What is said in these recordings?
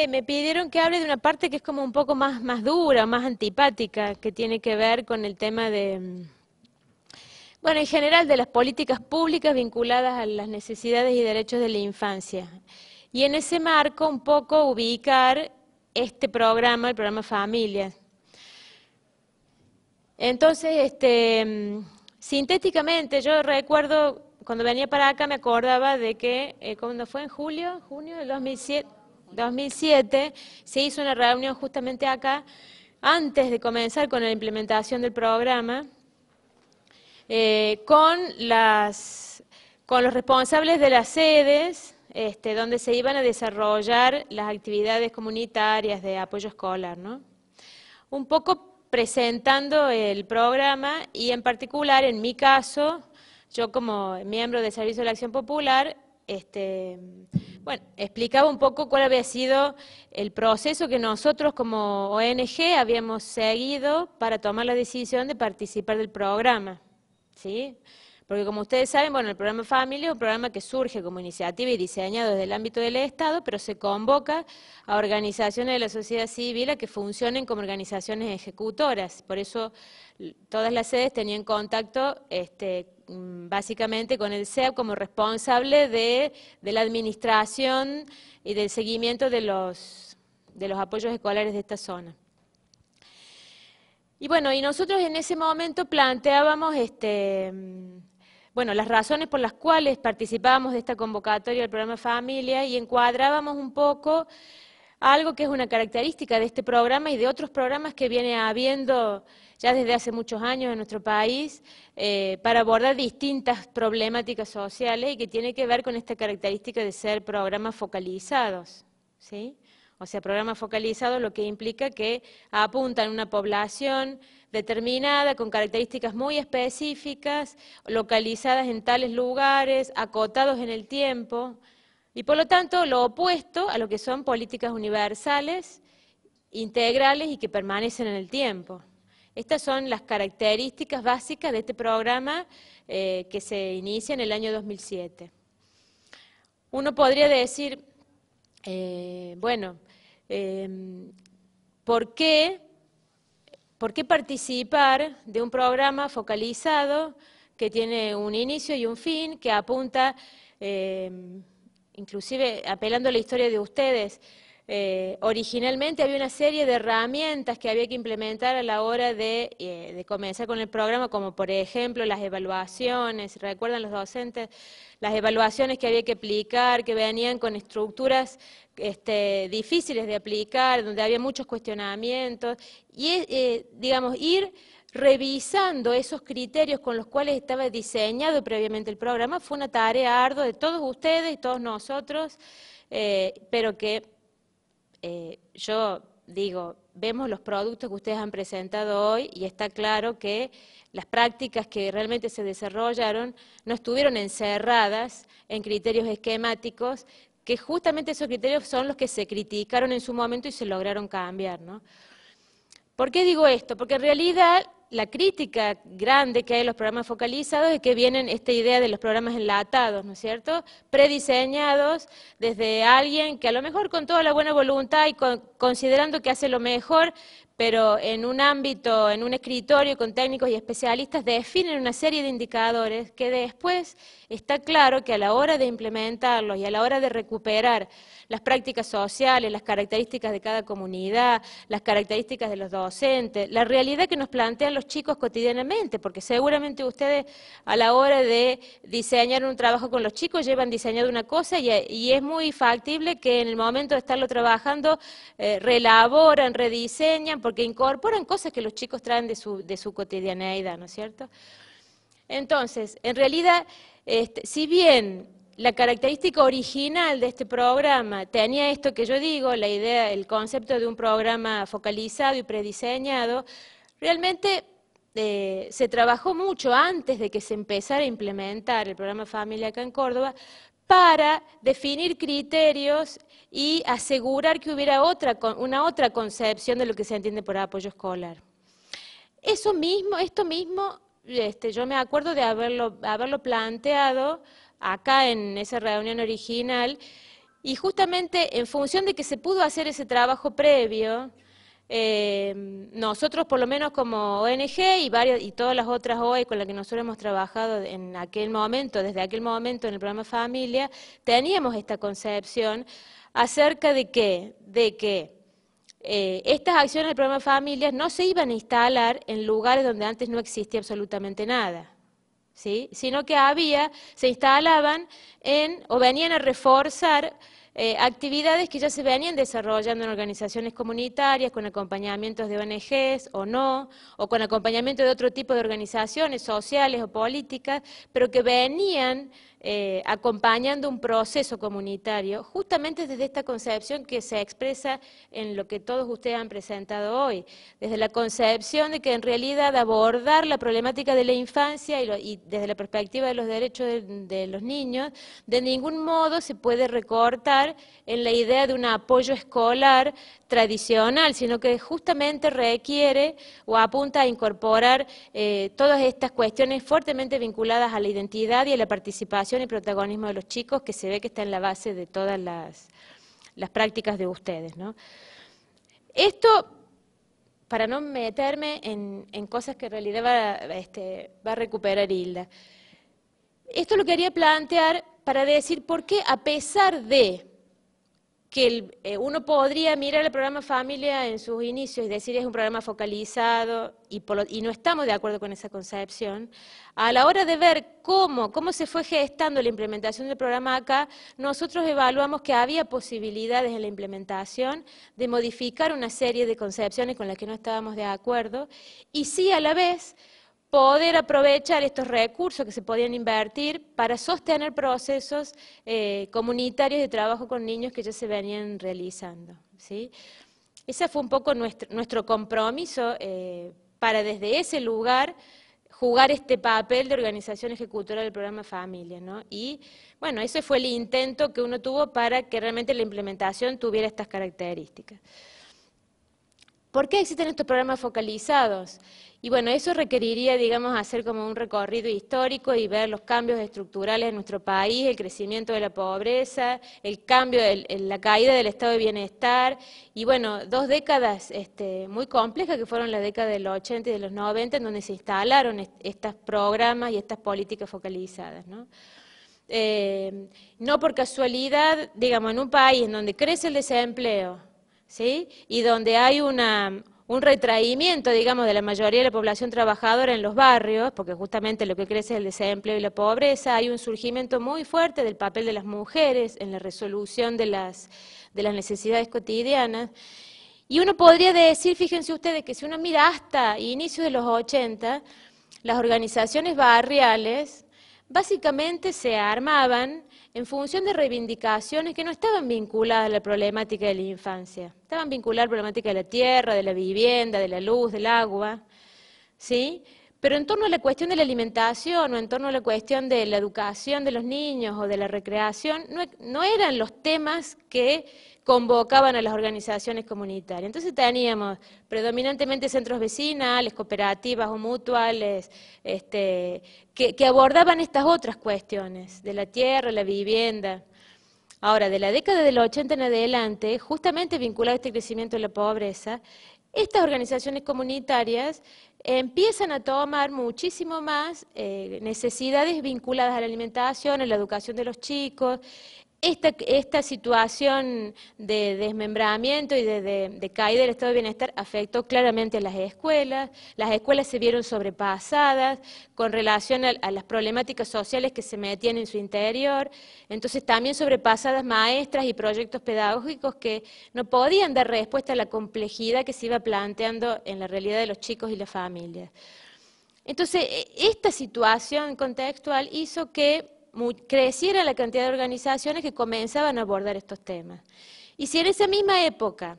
me pidieron que hable de una parte que es como un poco más dura, más antipática, que tiene que ver con el tema de, bueno, en general de las políticas públicas vinculadas a las necesidades y derechos de la infancia. Y en ese marco un poco ubicar este programa, el programa Familias. Entonces, sintéticamente, yo recuerdo, cuando venía para acá me acordaba de que, cuando fue en junio del 2007, se hizo una reunión justamente acá, antes de comenzar con la implementación del programa, con los responsables de las sedes, donde se iban a desarrollar las actividades comunitarias de apoyo escolar, ¿no? Un poco presentando el programa y en particular, en mi caso, yo como miembro del Servicio de la Acción Popular, bueno, explicaba un poco cuál había sido el proceso que nosotros como ONG habíamos seguido para tomar la decisión de participar del programa, ¿sí? Porque como ustedes saben, bueno, el programa Familia es un programa que surge como iniciativa y diseñado desde el ámbito del Estado, pero se convoca a organizaciones de la sociedad civil a que funcionen como organizaciones ejecutoras. Por eso todas las sedes tenían contacto básicamente con el CEP como responsable de la administración y del seguimiento de los apoyos escolares de esta zona. Y bueno, y nosotros en ese momento planteábamos bueno, las razones por las cuales participábamos de esta convocatoria del programa Familia y encuadrábamos un poco algo que es una característica de este programa y de otros programas que viene habiendo ya desde hace muchos años en nuestro país para abordar distintas problemáticas sociales y que tiene que ver con esta característica de ser programas focalizados, ¿sí? O sea, programas focalizados lo que implica que apuntan a una población determinada, con características muy específicas, localizadas en tales lugares, acotados en el tiempo, y por lo tanto lo opuesto a lo que son políticas universales, integrales y que permanecen en el tiempo. Estas son las características básicas de este programa que se inicia en el año 2007. Uno podría decir, bueno, ¿por qué participar de un programa focalizado que tiene un inicio y un fin, que apunta, inclusive apelando a la historia de ustedes, originalmente había una serie de herramientas que había que implementar a la hora de comenzar con el programa, como por ejemplo las evaluaciones, ¿recuerdan los docentes? Las evaluaciones que había que aplicar, que venían con estructuras difíciles de aplicar, donde había muchos cuestionamientos, y digamos, ir revisando esos criterios con los cuales estaba diseñado previamente el programa fue una tarea ardua de todos ustedes y todos nosotros, pero que yo digo, vemos los productos que ustedes han presentado hoy y está claro que las prácticas que realmente se desarrollaron no estuvieron encerradas en criterios esquemáticos, que justamente esos criterios son los que se criticaron en su momento y se lograron cambiar, ¿no? ¿Por qué digo esto? Porque en realidad la crítica grande que hay en los programas focalizados es que vienen esta idea de los programas enlatados, ¿no es cierto? Prediseñados desde alguien que a lo mejor con toda la buena voluntad y considerando que hace lo mejor, pero en un ámbito, en un escritorio con técnicos y especialistas definen una serie de indicadores que después está claro que a la hora de implementarlos y a la hora de recuperar las prácticas sociales, las características de cada comunidad, las características de los docentes, la realidad que nos plantean los chicos cotidianamente, porque seguramente ustedes a la hora de diseñar un trabajo con los chicos llevan diseñado una cosa y es muy factible que en el momento de estarlo trabajando reelaboran, rediseñan, porque incorporan cosas que los chicos traen de su cotidianeidad, ¿no es cierto? Entonces, en realidad, si bien la característica original de este programa tenía esto que yo digo, la idea, el concepto de un programa focalizado y prediseñado, realmente se trabajó mucho antes de que se empezara a implementar el programa Familia acá en Córdoba para definir criterios y asegurar que hubiera una otra concepción de lo que se entiende por apoyo escolar. Esto mismo, yo me acuerdo de haberlo planteado acá en esa reunión original Y justamente en función de que se pudo hacer ese trabajo previo, nosotros por lo menos como ONG y todas las otras OE con las que nosotros hemos trabajado en aquel momento, desde aquel momento en el programa Familia, teníamos esta concepción acerca de que estas acciones del programa Familias no se iban a instalar en lugares donde antes no existía absolutamente nada, ¿sí? Sino que se instalaban o venían a reforzar actividades que ya se venían desarrollando en organizaciones comunitarias, con acompañamientos de ONGs o no, o con acompañamiento de otro tipo de organizaciones sociales o políticas, pero que venían acompañando un proceso comunitario, justamente desde esta concepción que se expresa en lo que todos ustedes han presentado hoy, desde la concepción de que en realidad abordar la problemática de la infancia y desde la perspectiva de los derechos de los niños, de ningún modo se puede recortar en la idea de un apoyo escolar tradicional, sino que justamente requiere o apunta a incorporar todas estas cuestiones fuertemente vinculadas a la identidad y a la participación y protagonismo de los chicos, que se ve que está en la base de todas las prácticas de ustedes, ¿no? Esto, para no meterme en cosas que en realidad va a recuperar Hilda, esto lo quería plantear para decir por qué, a pesar de que uno podría mirar el programa Familia en sus inicios y decir es un programa focalizado y no estamos de acuerdo con esa concepción, a la hora de ver cómo se fue gestando la implementación del programa acá, nosotros evaluamos que había posibilidades en la implementación de modificar una serie de concepciones con las que no estábamos de acuerdo y sí a la vez poder aprovechar estos recursos que se podían invertir para sostener procesos comunitarios de trabajo con niños que ya se venían realizando, ¿sí? Ese fue un poco nuestro compromiso para desde ese lugar jugar este papel de organización ejecutora del programa Familia, ¿no? Y bueno, ese fue el intento que uno tuvo para que realmente la implementación tuviera estas características. ¿Por qué existen estos programas focalizados? Y bueno, eso requeriría, digamos, hacer como un recorrido histórico y ver los cambios estructurales en nuestro país, el crecimiento de la pobreza, el cambio, la caída del estado de bienestar, y bueno, 2 décadas muy complejas que fueron la década de los 80 y de los 90, en donde se instalaron estos programas y estas políticas focalizadas, ¿no? No por casualidad, digamos, en un país en donde crece el desempleo, ¿sí? Y donde hay un retraimiento, digamos, de la mayoría de la población trabajadora en los barrios, porque justamente lo que crece es el desempleo y la pobreza, hay un surgimiento muy fuerte del papel de las mujeres en la resolución de las necesidades cotidianas. Y uno podría decir, fíjense ustedes, que si uno mira hasta inicios de los 80, las organizaciones barriales básicamente se armaban en función de reivindicaciones que no estaban vinculadas a la problemática de la infancia, estaban vinculadas a la problemática de la tierra, de la vivienda, de la luz, del agua, ¿sí? Pero en torno a la cuestión de la alimentación o en torno a la cuestión de la educación de los niños o de la recreación, no eran los temas que convocaban a las organizaciones comunitarias. Entonces teníamos predominantemente centros vecinales, cooperativas o mutuales, que abordaban estas otras cuestiones, de la tierra, la vivienda. Ahora, de la década del 80 en adelante, justamente vinculado a este crecimiento de la pobreza, estas organizaciones comunitarias empiezan a tomar muchísimo más necesidades vinculadas a la alimentación, a la educación de los chicos. Esta situación de desmembramiento y de caída del estado de bienestar afectó claramente a las escuelas se vieron sobrepasadas con relación a las problemáticas sociales que se metían en su interior, entonces también sobrepasadas maestras y proyectos pedagógicos que no podían dar respuesta a la complejidad que se iba planteando en la realidad de los chicos y las familias. Entonces, esta situación contextual hizo que creciera la cantidad de organizaciones que comenzaban a abordar estos temas. Y si en esa misma época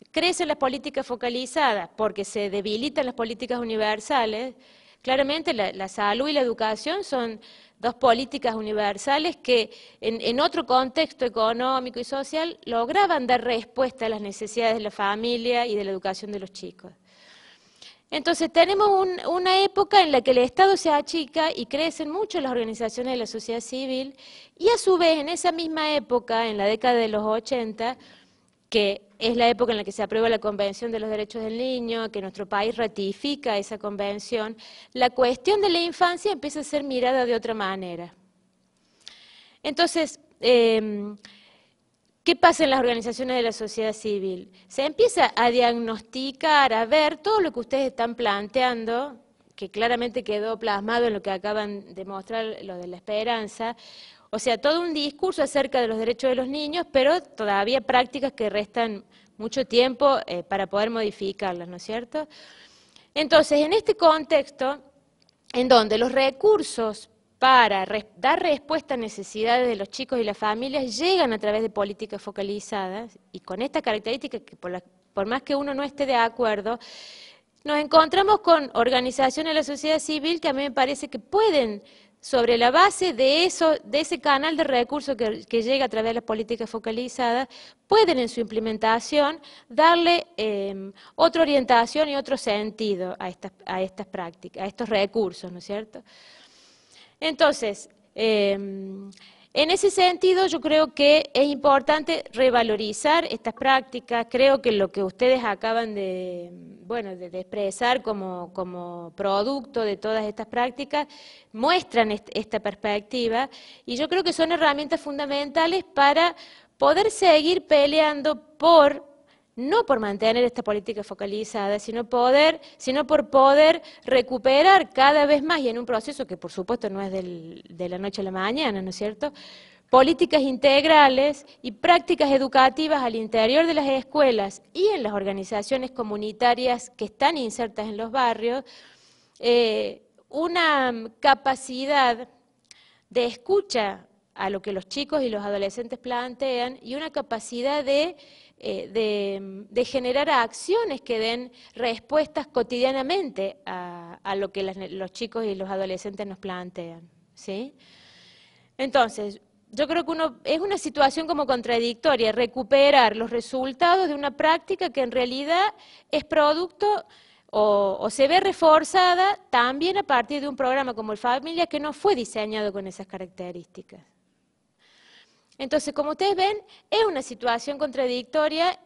crecen las políticas focalizadas porque se debilitan las políticas universales, claramente la salud y la educación son 2 políticas universales que en otro contexto económico y social lograban dar respuesta a las necesidades de la familia y de la educación de los chicos. Entonces tenemos una época en la que el Estado se achica y crecen mucho las organizaciones de la sociedad civil, y a su vez en esa misma época, en la década de los 80, que es la época en la que se aprueba la Convención de los Derechos del Niño, que nuestro país ratifica esa convención, la cuestión de la infancia empieza a ser mirada de otra manera. Entonces, ¿qué pasa en las organizaciones de la sociedad civil? Se empieza a diagnosticar, a ver todo lo que ustedes están planteando, que claramente quedó plasmado en lo que acaban de mostrar, lo de la esperanza, o sea, todo un discurso acerca de los derechos de los niños, pero todavía prácticas que restan mucho tiempo para poder modificarlas, ¿no es cierto? Entonces, en este contexto, en donde los recursos para dar respuesta a necesidades de los chicos y las familias llegan a través de políticas focalizadas, y con esta característica que por más que uno no esté de acuerdo, nos encontramos con organizaciones de la sociedad civil que a mí me parece que pueden, sobre la base de ese canal de recursos que llega a través de las políticas focalizadas, pueden en su implementación darle otra orientación y otro sentido a estas prácticas, a estos recursos, ¿no es cierto? Entonces, en ese sentido yo creo que es importante revalorizar estas prácticas. Creo que lo que ustedes acaban de expresar como producto de todas estas prácticas muestran esta perspectiva, y yo creo que son herramientas fundamentales para poder seguir peleando no por mantener esta política focalizada, sino por poder recuperar cada vez más, y en un proceso que por supuesto no es de la noche a la mañana, ¿no es cierto?, políticas integrales y prácticas educativas al interior de las escuelas y en las organizaciones comunitarias que están insertas en los barrios, una capacidad de escucha a lo que los chicos y los adolescentes plantean, y una capacidad de generar acciones que den respuestas cotidianamente a lo que los chicos y los adolescentes nos plantean, ¿sí? Entonces, yo creo que es una situación como contradictoria, recuperar los resultados de una práctica que en realidad es producto o se ve reforzada también a partir de un programa como el Familia, que no fue diseñado con esas características. Entonces, como ustedes ven, es una situación contradictoria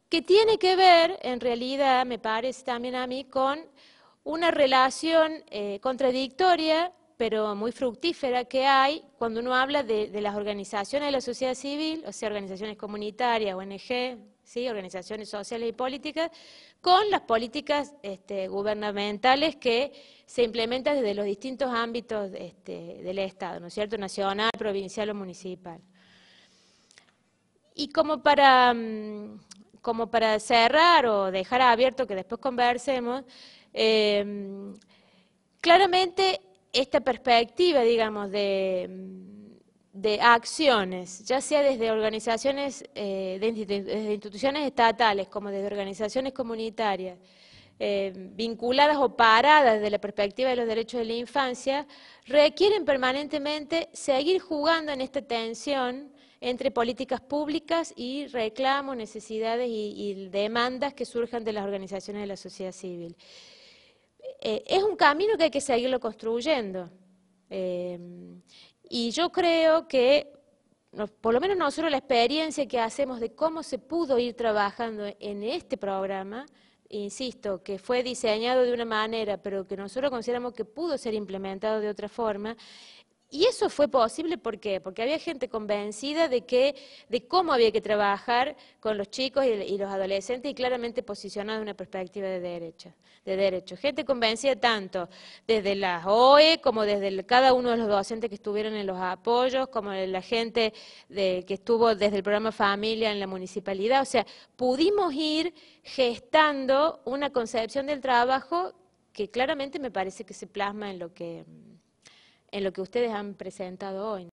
que tiene que ver, en realidad, me parece también a mí, con una relación contradictoria, pero muy fructífera, que hay cuando uno habla de las organizaciones de la sociedad civil, o sea, organizaciones comunitarias, ONG, ¿sí?, organizaciones sociales y políticas, con las políticas gubernamentales que se implementan desde los distintos ámbitos del Estado, ¿no es cierto?, nacional, provincial o municipal. Y como para cerrar o dejar abierto que después conversemos, claramente esta perspectiva, digamos, de acciones, ya sea desde organizaciones, desde instituciones estatales, como desde organizaciones comunitarias, vinculadas o paradas desde la perspectiva de los derechos de la infancia, requieren permanentemente seguir jugando en esta tensión entre políticas públicas y reclamos, necesidades y demandas que surjan de las organizaciones de la sociedad civil. Es un camino que hay que seguirlo construyendo, y yo creo que, por lo menos nosotros, la experiencia que hacemos de cómo se pudo ir trabajando en este programa, insisto, que fue diseñado de una manera, pero que nosotros consideramos que pudo ser implementado de otra forma. Y eso fue posible, ¿por qué? Porque había gente convencida de cómo había que trabajar con los chicos y los adolescentes, y claramente posicionada en una perspectiva de derechos. Gente convencida tanto desde las OE como desde cada uno de los docentes que estuvieron en los apoyos, como de la gente que estuvo desde el programa Familia en la municipalidad. O sea, pudimos ir gestando una concepción del trabajo que claramente me parece que se plasma en lo que ustedes han presentado hoy.